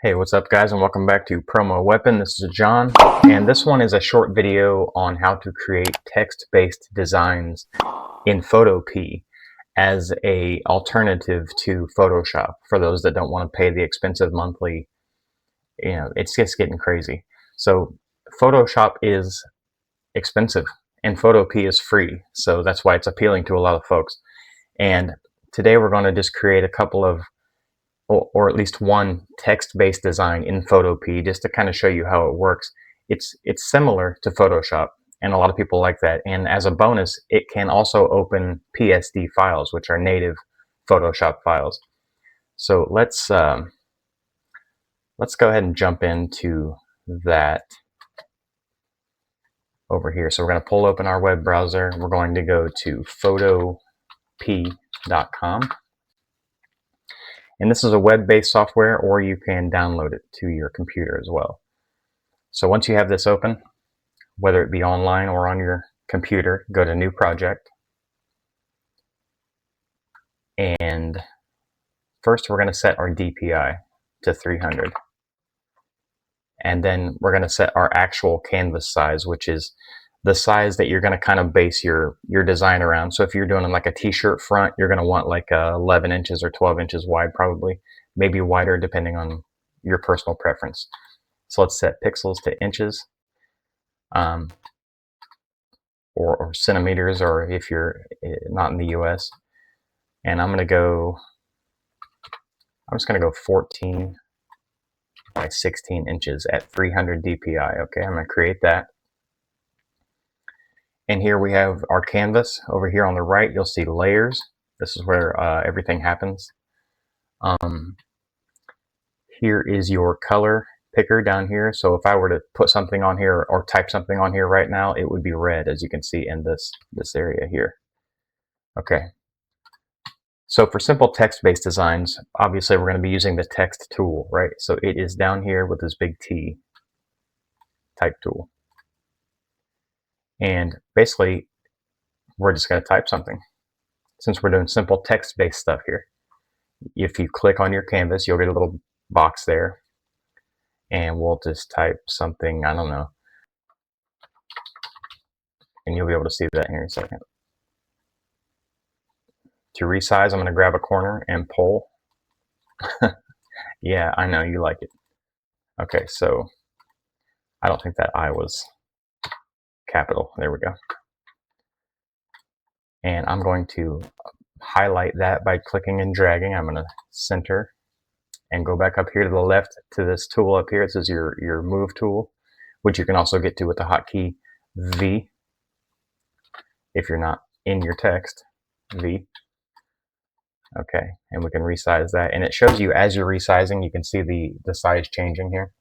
Hey, what's up guys, and welcome back to Promo Weapon. This is John, and this one is a short video on how to create text-based designs in Photopea as a alternative to Photoshop for those that don't want to pay the expensive monthly. It's just getting crazy. So Photoshop is expensive and Photopea is free, so that's why it's appealing to a lot of folks. And today we're going to just create a couple of or at least one text-based design in Photopea just to kind of show you how it works. It's similar to Photoshop, and a lot of people like that. And as a bonus, it can also open PSD files, which are native Photoshop files. So let's go ahead and jump into that over here. So we're going to pull open our web browser. We're going to go to photopea.com. And this is a web-based software, or you can download it to your computer as well. So once you have this open, whether it be online or on your computer, go to New Project. And first we're going to set our DPI to 300. And then we're going to set our actual canvas size, which is the size that you're going to kind of base your design around. So if you're doing like a t-shirt front, you're going to want like 11 inches or 12 inches wide, probably, maybe wider depending on your personal preference. So let's set pixels to inches, or centimeters, or if you're not in the US. And I'm just going to go 14 by 16 inches at 300 DPI. Okay, I'm going to create that. And here we have our canvas. Over here on the right, you'll see layers. This is where everything happens. Here is your color picker down here. So if I were to put something on here or type something on here right now, it would be red, as you can see in this area here. Okay. So for simple text-based designs, obviously we're going to be using the text tool, right? So it is down here with this big T, type tool. And basically, we're just going to type something. Since we're doing simple text-based stuff here, if you click on your canvas, you'll get a little box there. And we'll just type something, I don't know. And you'll be able to see that here in a second. To resize, I'm going to grab a corner and pull. Yeah, I know you like it. Okay, so I don't think that I was capital. There we go. And I'm going to highlight that by clicking and dragging. I'm going to center and go back up here to the left to this tool up here. This is your move tool, which you can also get to with the hotkey V if you're not in your text, V. Okay, and we can resize that. And it shows you as you're resizing, you can see the size changing here.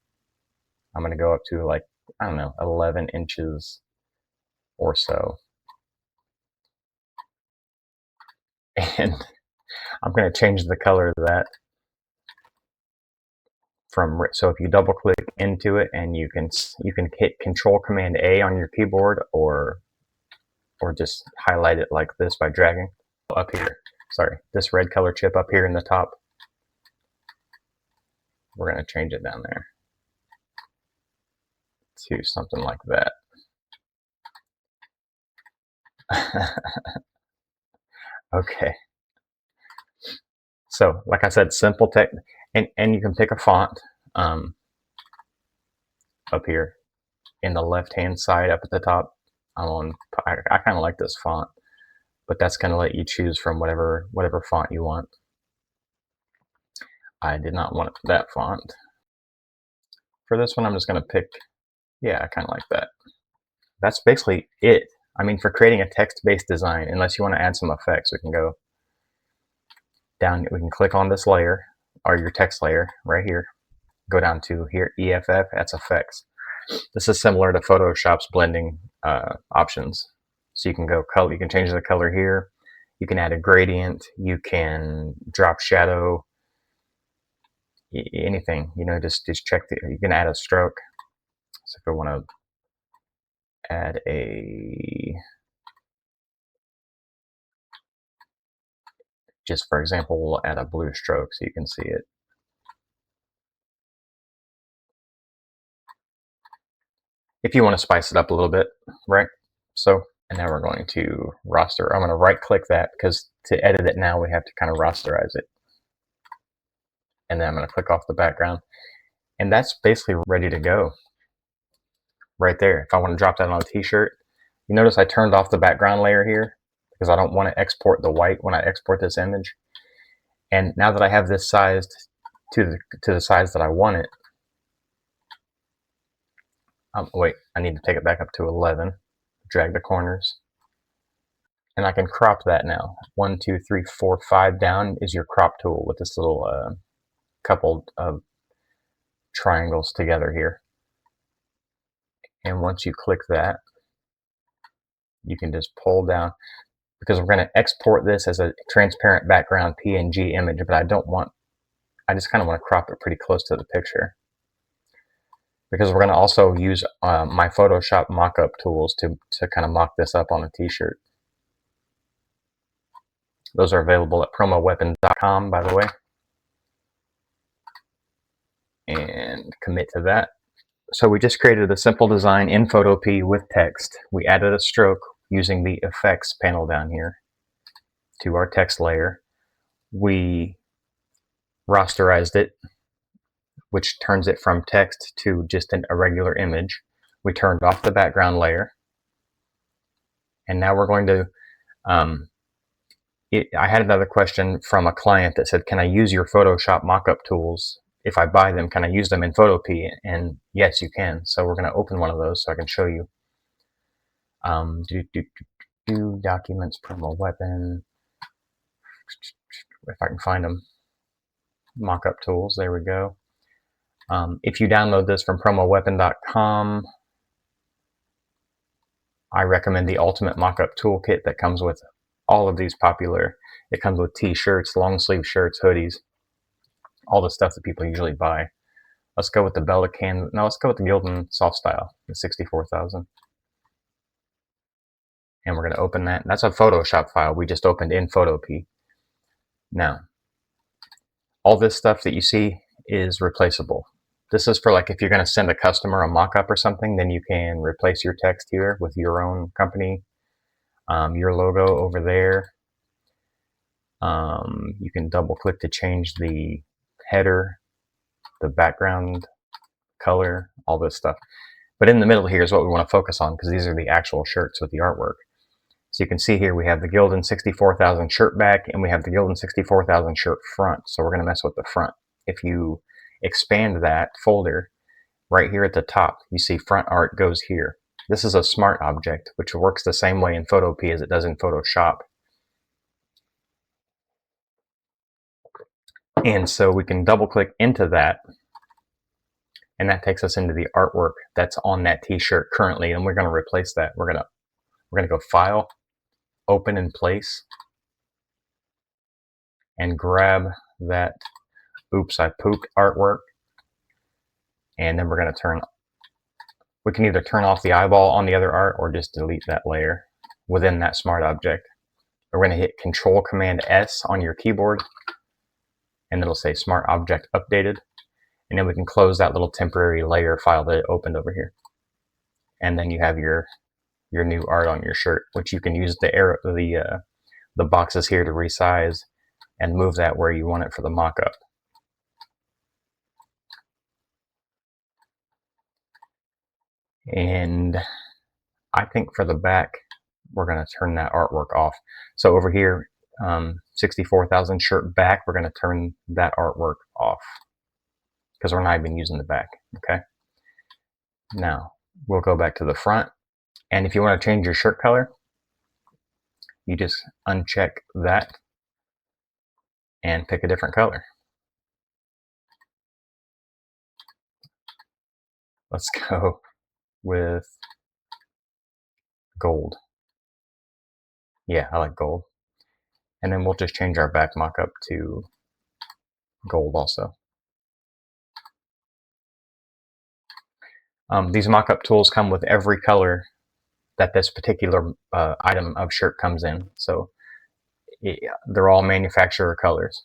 I'm going to go up to like, I don't know, 11 inches or so. And I'm going to change the color of that from, so if you double click into it, and you can hit Control Command A on your keyboard, or just highlight it like this by dragging up here. Sorry, this red color chip up here in the top. We're going to change it down there to something like that. Okay. So, like I said, simple text, and you can pick a font up here in the left-hand side up at the top. I kind of like this font, but that's going to let you choose from whatever font you want. I did not want that font. For this one, I'm just going to pick, yeah, I kind of like that. That's basically it. I mean, for creating a text-based design, unless you want to add some effects, we can go down, we can click on this layer, or your text layer right here, go down to here, EFF, that's effects. This is similar to Photoshop's blending options. So you can go color, you can change the color here, you can add a gradient, you can drop shadow, anything, just check you can add a stroke. So if I want to add just for example, we'll add a blue stroke so you can see it. if you want to spice it up a little bit, right? So, and now we're going to roster. I'm going to right click that because to edit it now we have to kind of rasterize it. And then I'm going to click off the background. And that's basically ready to go right there. If I want to drop that on a t-shirt, you notice I turned off the background layer here because I don't want to export the white when I export this image. And now that I have this sized to the size that I want it, wait, I need to take it back up to 11, drag the corners, and I can crop that now. 1, 2, 3, 4, 5 down is your crop tool with this little couple of triangles together here. And once you click that, you can just pull down, because we're going to export this as a transparent background PNG image, but I just kind of want to crop it pretty close to the picture, because we're going to also use my Photoshop Mockup tools to kind of mock this up on a t-shirt. Those are available at promoweapon.com, by the way. And commit to that. So we just created a simple design in Photopea with text. We added a stroke using the effects panel down here to our text layer. We rasterized it, which turns it from text to just a regular image. We turned off the background layer. And now we're going to, I had another question from a client that said, can I use your Photoshop Mockup tools? If I buy them, can I use them in Photopea? And yes, you can. So we're going to open one of those so I can show you. Documents, promo weapon. If I can find them. Mockup tools, there we go. If you download this from promoweapon.com, I recommend the Ultimate Mockup Toolkit that comes with all of these popular. It comes with t-shirts, long sleeve shirts, hoodies, all the stuff that people usually buy. Let's go with the Bella Can. No, let's go with the Gildan Soft Style, the 64,000. And we're going to open that. That's a Photoshop file we just opened in Photopea. Now, all this stuff that you see is replaceable. This is for like if you're going to send a customer a mock-up or something, then you can replace your text here with your own company, your logo over there. You can double click to change the header, the background color, all this stuff. But in the middle here is what we want to focus on, because these are the actual shirts with the artwork. So you can see here we have the Gildan 64,000 shirt back, and we have the Gildan 64,000 shirt front. So we're going to mess with the front. If you expand that folder, right here at the top, you see front art goes here. This is a smart object, which works the same way in Photopea as it does in Photoshop. And so we can double click into that, and that takes us into the artwork that's on that t-shirt currently, and we're going to replace that. We're going to go File, Open in Place, and grab that Oops I Pooped artwork, and then we're going to we can either turn off the eyeball on the other art or just delete that layer within that smart object. We're going to hit Control Command S on your keyboard, and it'll say Smart Object Updated. And then we can close that little temporary layer file that it opened over here. And then you have your new art on your shirt, which you can use the boxes here to resize and move that where you want it for the mock-up. And I think for the back, we're going to turn that artwork off. So over here, 64,000 shirt back, we're going to turn that artwork off, because we're not even using the back. Okay. Now we'll go back to the front, and if you want to change your shirt color, you just uncheck that and pick a different color. Let's go with gold. Yeah, I like gold. And then we'll just change our back mockup to gold also. These mockup tools come with every color that this particular item of shirt comes in. So they're all manufacturer colors,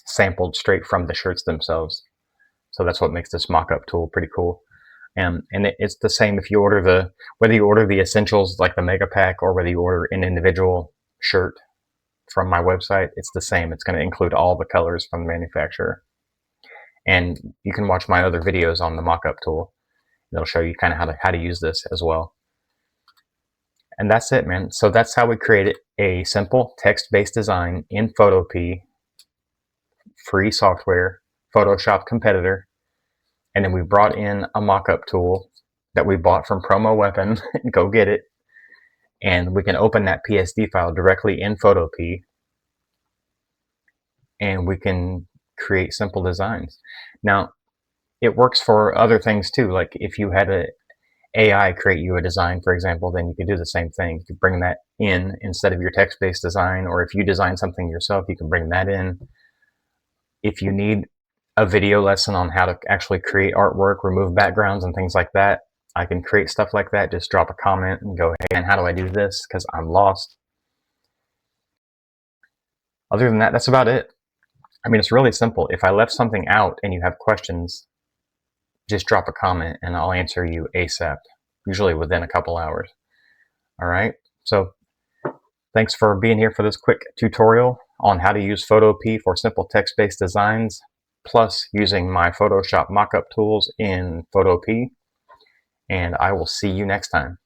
sampled straight from the shirts themselves. So that's what makes this mockup tool pretty cool. And it's the same if you order whether you order the essentials like the mega pack or whether you order an individual shirt from my website, it's the same. It's going to include all the colors from the manufacturer. And you can watch my other videos on the Mockup tool. It'll show you kind of how to use this as well. And that's it, man. So that's how we created a simple text-based design in Photopea, free software, Photoshop competitor. And then we brought in a mockup tool that we bought from Promo Weapon. Go get it. And we can open that PSD file directly in Photopea. And we can create simple designs. Now, it works for other things too. Like if you had a AI create you a design, for example, then you could do the same thing. You could bring that in instead of your text-based design, or if you design something yourself, you can bring that in. If you need a video lesson on how to actually create artwork, remove backgrounds and things like that, I can create stuff like that. Just drop a comment and go, hey, and how do I do this? Because I'm lost. Other than that, that's about it. I mean, it's really simple. If I left something out and you have questions, just drop a comment and I'll answer you ASAP, usually within a couple hours. All right, so thanks for being here for this quick tutorial on how to use Photopea for simple text-based designs, plus using my Photoshop mockup tools in Photopea, and I will see you next time.